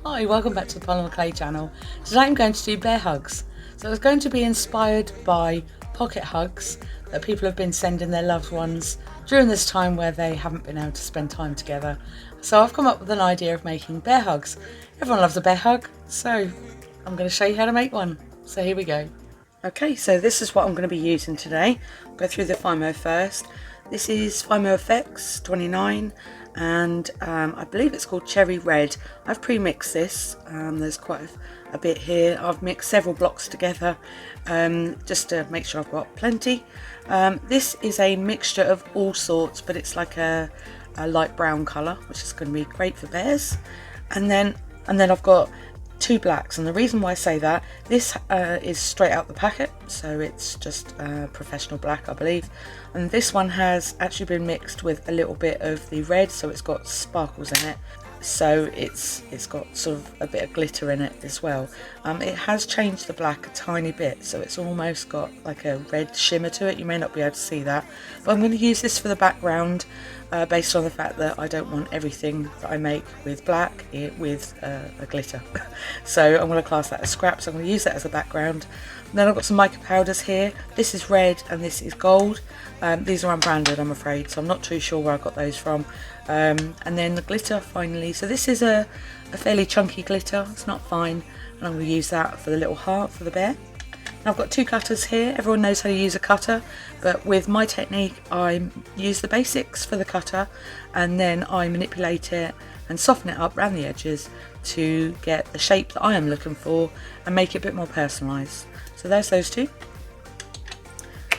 Hi, welcome back to the Polymer Clay channel. Today I'm going to do bear hugs. So it's going to be inspired by pocket hugs that people have been sending their loved ones during this time where they haven't been able to spend time together. So I've come up with an idea of making bear hugs. Everyone loves a bear hug, so I'm going to show you how to make one. So here we go. Okay, so this is what I'm going to be using today. I'll go through the Fimo first. This is Fimo FX 29 and I believe it's called Cherry Red. I've pre-mixed this, there's quite a bit here. I've mixed several blocks together just to make sure I've got plenty. This is a mixture of all sorts, but it's like a light brown colour, which is going to be great for bears. And then I've got two blacks, and the reason why I say that, this is straight out the packet, so it's just professional black, I believe, and this one has actually been mixed with a little bit of the red, so it's got sparkles in it, so it's got sort of a bit of glitter in it as well. It has changed the black a tiny bit, so it's almost got like a red shimmer to it. You may not be able to see that, but I'm going to use this for the background based on the fact that I don't want everything that I make with black with a glitter. So I'm going to class that as scrap, so I'm going to use that as a background. And then I've got some mica powders here. This is red and this is gold. These are unbranded, I'm afraid, so I'm not too sure where I got those from. And then the glitter finally. So this is a fairly chunky glitter, it's not fine, and I'm going to use that for the little heart for the bear. I've got two cutters here. Everyone knows how to use a cutter, but with my technique I use the basics for the cutter and then I manipulate it and soften it up around the edges to get the shape that I am looking for and make it a bit more personalised. So there's those two.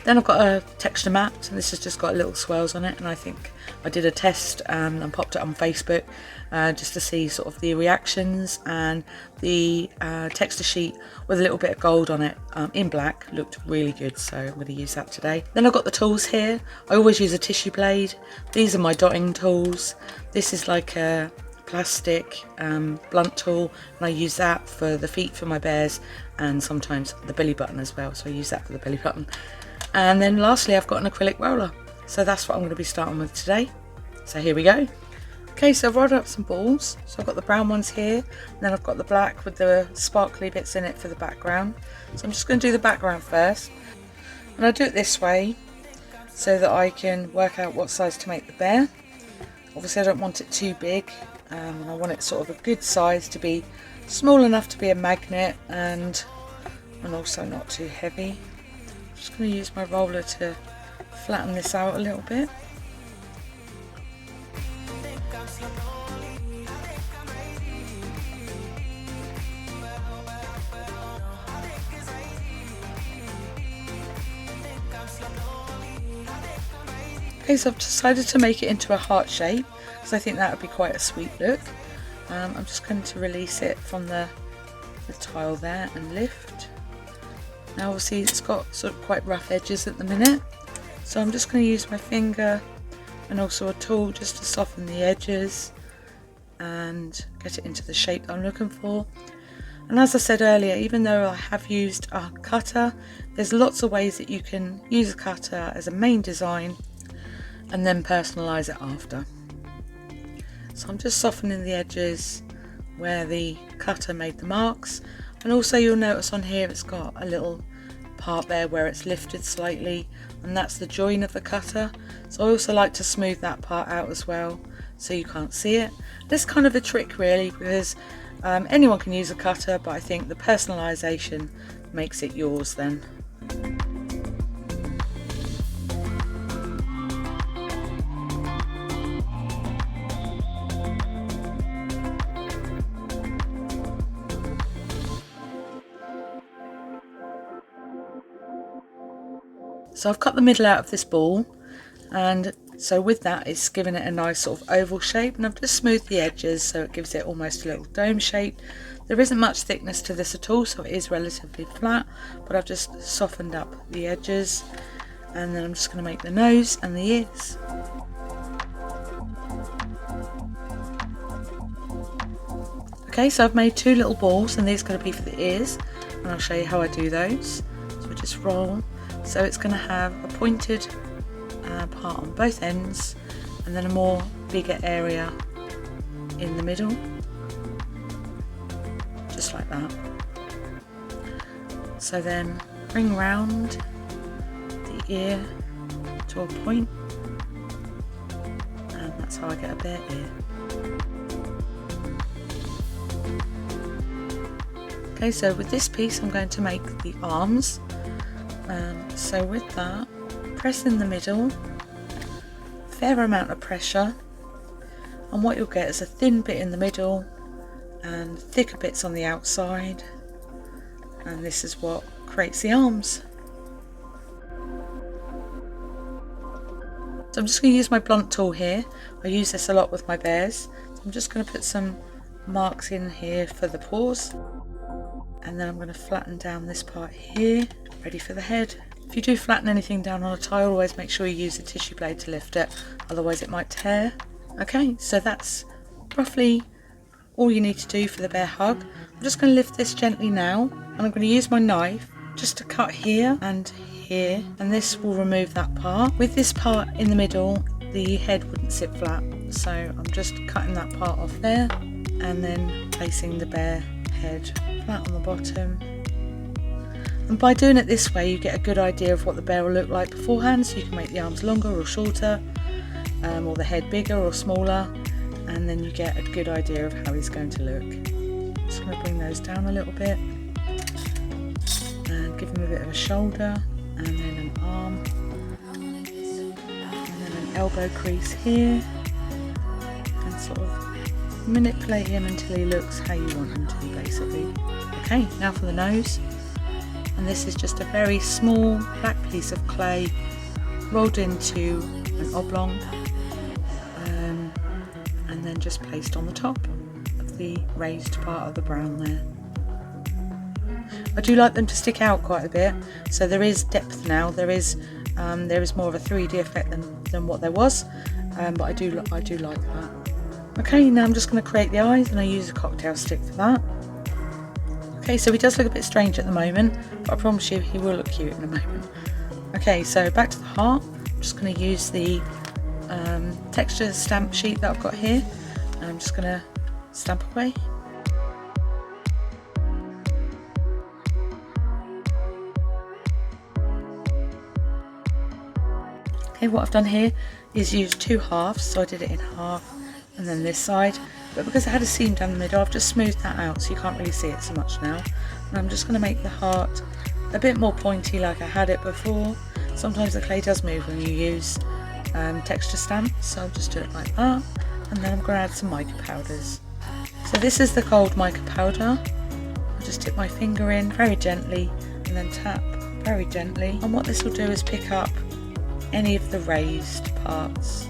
Then I've got a texture mat, and this has just got little swirls on it, and I think I did a test and popped it on Facebook just to see sort of the reactions, and the texture sheet with a little bit of gold on it in black looked really good, so I'm going to use that today. Then I've got the tools here. I always use a tissue blade. These are my dotting tools. This is like a plastic blunt tool, and I use that for the feet for my bears and sometimes the belly button as well, so I use that for the belly button. And then lastly I've got an acrylic roller, so that's what I'm going to be starting with today. So here we go. Okay, so I've rolled up some balls. So I've got the brown ones here, and then I've got the black with the sparkly bits in it for the background. So I'm just going to do the background first, and I do it this way so that I can work out what size to make the bear. Obviously I don't want it too big, I want it sort of a good size to be small enough to be a magnet and also not too heavy. I'm just going to use my roller to flatten this out a little bit. Okay, so I've decided to make it into a heart shape because I think that would be quite a sweet look. I'm just going to release it from the tile there and lift. Now obviously it's got sort of quite rough edges at the minute, so I'm just going to use my finger and also a tool just to soften the edges and get it into the shape that I'm looking for. And as I said earlier, even though I have used a cutter, there's lots of ways that you can use a cutter as a main design and then personalise it after. So I'm just softening the edges where the cutter made the marks, and also you'll notice on here it's got a little part there where it's lifted slightly, and that's the join of the cutter. So I also like to smooth that part out as well so you can't see it. This is kind of a trick really, because anyone can use a cutter, but I think the personalisation makes it yours then. So I've cut the middle out of this ball, and so with that it's given it a nice sort of oval shape, and I've just smoothed the edges so it gives it almost a little dome shape. There isn't much thickness to this at all, so it is relatively flat, but I've just softened up the edges, and then I'm just going to make the nose and the ears. Okay, so I've made two little balls, and these are going to be for the ears, and I'll show you how I do those. So we just roll. So it's going to have a pointed part on both ends, and then a more bigger area in the middle. like that. So then bring round the ear to a point, and that's how I get a bear ear. Okay, so with this piece I'm going to make the arms. So with that, press in the middle, fair amount of pressure, and what you'll get is a thin bit in the middle and thicker bits on the outside, and this is what creates the arms. So I'm just going to use my blunt tool here. I use this a lot with my bears. So I'm just going to put some marks in here for the paws, and then I'm going to flatten down this part here, ready for the head. If you do flatten anything down on a tile, always make sure you use a tissue blade to lift it, otherwise it might tear. Okay, so that's roughly all you need to do for the bear hug. I'm just going to lift this gently now, and I'm going to use my knife just to cut here and here, and this will remove that part. With this part in the middle, the head wouldn't sit flat, so I'm just cutting that part off there, and then placing the bear head flat on the bottom. And by doing it this way, you get a good idea of what the bear will look like beforehand, so you can make the arms longer or shorter, or the head bigger or smaller, and then you get a good idea of how he's going to look. I'm just going to bring those down a little bit and give him a bit of a shoulder, and then an arm, and then an elbow crease here, and sort of manipulate him until he looks how you want him to be, basically. Okay, now for the nose. And this is just a very small black piece of clay rolled into an oblong, and then just placed on the top of the raised part of the brown there. I do like them to stick out quite a bit, so there is depth now. There is more of a 3D effect than what there was, but I do like that. Okay, now I'm just going to create the eyes, and I use a cocktail stick for that. Okay, so he does look a bit strange at the moment, but I promise you he will look cute in a moment. Okay, so back to the heart. I'm just going to use the texture stamp sheet that I've got here, and I'm just going to stamp away. Okay, what I've done here is use 2 halves, so I did it in half and then this side, but because I had a seam down the middle, I've just smoothed that out so you can't really see it so much now. And I'm just going to make the heart a bit more pointy like I had it before. Sometimes the clay does move when you use texture stamp, so I'll just do it like that, and then I'm going to add some mica powders. So this is the gold mica powder. I'll just dip my finger in very gently and then tap very gently, and what this will do is pick up any of the raised parts.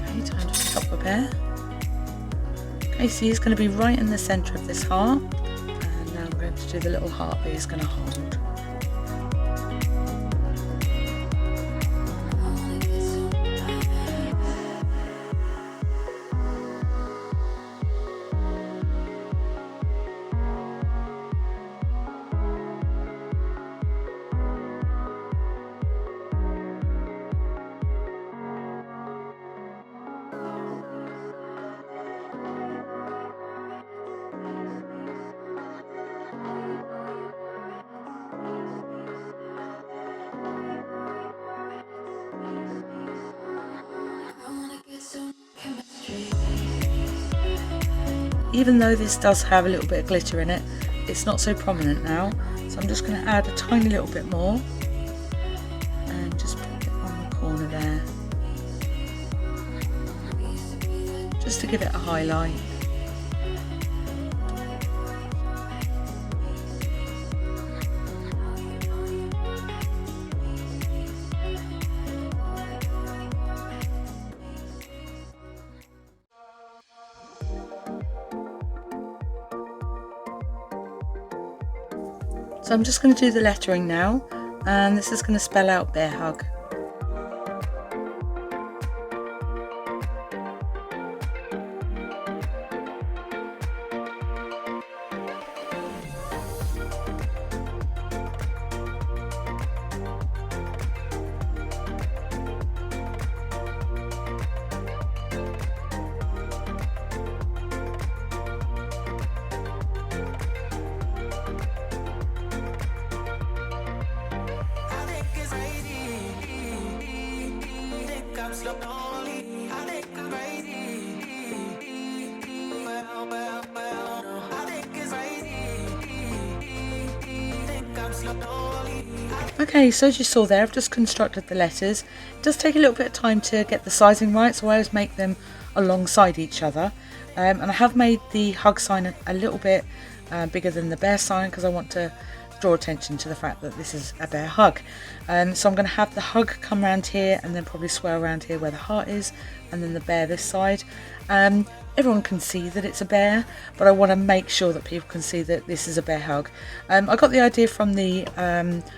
Okay, time to pick up the bear. Okay, so he's going to be right in the centre of this heart, and now I'm going to do the little heart that he's going to hold. Even though this does have a little bit of glitter in it, it's not so prominent now, so I'm just going to add a tiny little bit more and just put it on the corner there, just to give it a highlight. So I'm just going to do the lettering now, and this is going to spell out bear hug. Okay, so as you saw there, I've just constructed the letters. It does take a little bit of time to get the sizing right, so I always make them alongside each other. And I have made the hug sign a little bit bigger than the bear sign because I want to draw attention to the fact that this is a bear hug. So I'm going to have the hug come around here and then probably swirl around here where the heart is, and then the bear this side. Everyone can see that it's a bear, but I want to make sure that people can see that this is a bear hug. I got the idea from the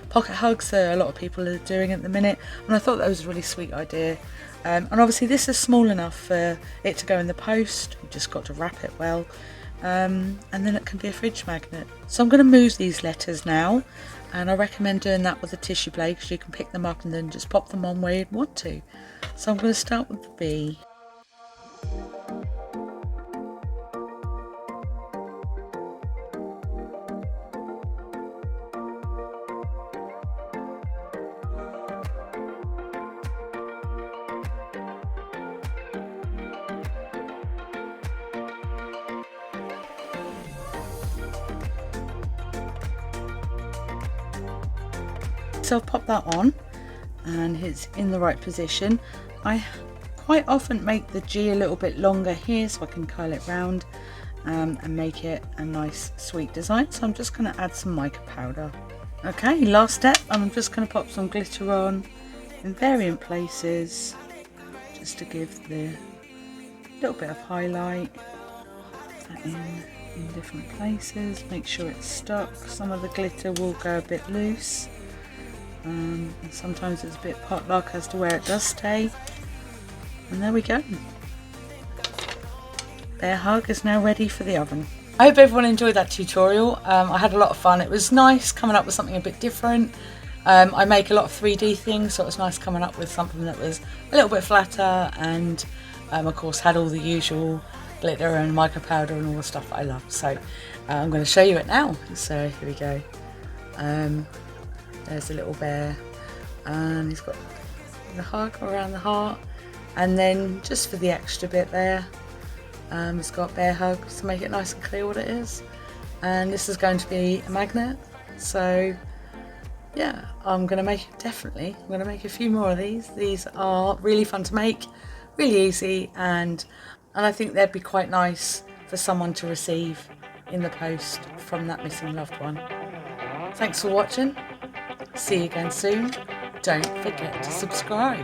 pocket hugs that a lot of people are doing at the minute, and I thought that was a really sweet idea. And obviously this is small enough for it to go in the post. You just got to wrap it well, and then it can be a fridge magnet. So I'm going to move these letters now, and I recommend doing that with a tissue blade because you can pick them up and then just pop them on where you'd want to. So I'm going to start with the B. So I've popped that on and it's in the right position. I quite often make the G a little bit longer here so I can curl it round and make it a nice sweet design. So I'm just going to add some mica powder. Okay, last step, I'm just going to pop some glitter on in variant places just to give the little bit of highlight. Put that in different places, make sure it's stuck. Some of the glitter will go a bit loose. And sometimes it's a bit potluck as to where it does stay. And there we go. Bear hug is now ready for the oven. I hope everyone enjoyed that tutorial. I had a lot of fun. It was nice coming up with something a bit different. I make a lot of 3D things, so it was nice coming up with something that was a little bit flatter and of course had all the usual glitter and mica powder and all the stuff that I love. So I'm going to show you it now. So here we go. There's a little bear and he's got the hug around the heart, and then just for the extra bit there, it's got bear hug to make it nice and clear what it is. And this is going to be a magnet, so yeah, I'm going to make a few more of these. These are really fun to make, really easy, and I think they'd be quite nice for someone to receive in the post from that missing loved one. Thanks for watching. See you again soon. Don't forget to subscribe.